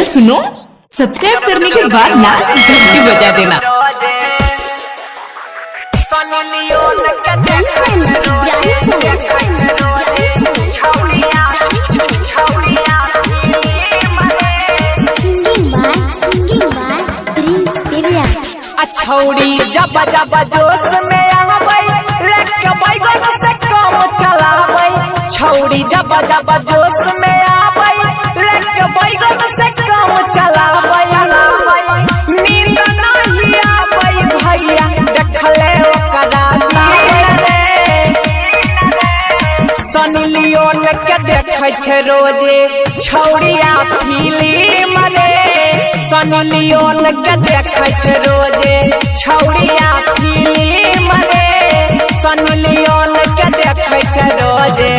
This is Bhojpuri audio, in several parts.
सुनो, सब्सक्राइब करने के बाद ना घंटी बजा देना। छौड़ी जब जब जोश में आवे लेके बैगन से काम चलावे। छौड़ी जब जब जोश में आवे लेके बैगन से काम चलावे। नींद नहीं आवे भैया देखले ओकरा दिन रे। सनी लियोन के देखे छे रोजे छौड़िया फिल्म रे। सनी लियोन के देखे छे रोजे छौड़िया फिल्म रे। सनी लियोन के देखे छे रोजे।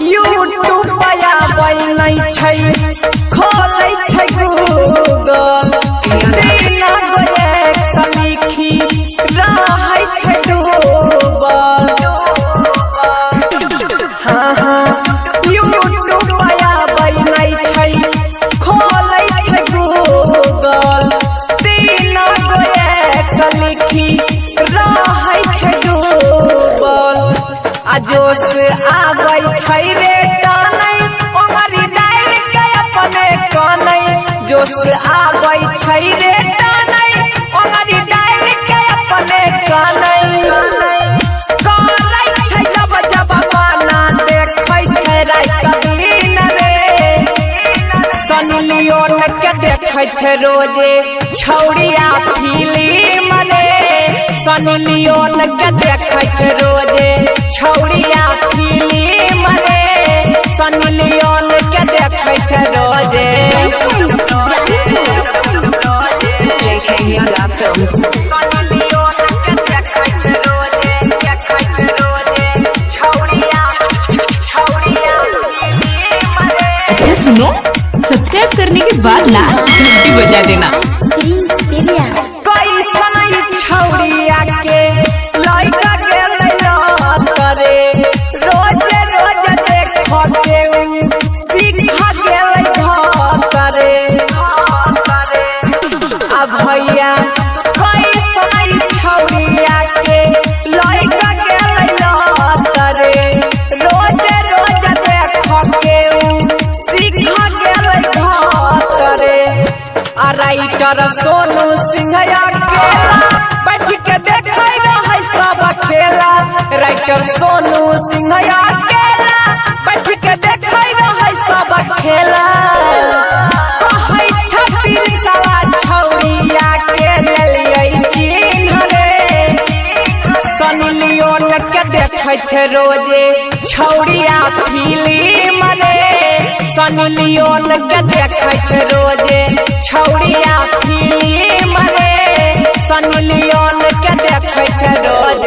यूट्यूब पया बनै छै खोलै छै गूगल। बिना गोएक सलीखी रहै छै डूबल। हाँ हाँ यूट्यूब पया बनै छै खोलै छै गूगल। बिना गोएक सलीखी रहै छै डूबल। जोश आबै छै रे टानै ओंगरी डाल के अपने कानै। जोश आबै छै रे टानै ओंगरी डाल के अपने कानै। करै छै जब जब माना देखै छै रात दिन रे। सनी लियोन के देखै छै रोजे छौड़िया फिल्म रे। सनी लियोन के देखे छे रोजे छौड़िया फिल्म रे। सनी लियोन के देखे छे रोजे। अच्छा सुनो, सब्सक्राइब करने के बाद ना घंटी बजा देना। छौड़िया के लइका गेलै करे रोजे रोज देख के सीख गेलै करे। अब भैया कैसन छौड़िया के लइका गेलै करे रोजे रोज देख के सीख गेलै करे। आ राइटर सोनू सिंघया बैठ के देखे रहे सब खेला। राइटर सोनू सिंघया बैठ के देखे रहे सब खेला। छौड़िया के लेलियै चिन्ह रे। सनी लियोन के देखे छे रोजे छौड़िया फिल्म रे। सनी लियोन के देखे छे रोजे छौड़िया फिल्म रे। सनी लियोन के देखे छे रोज।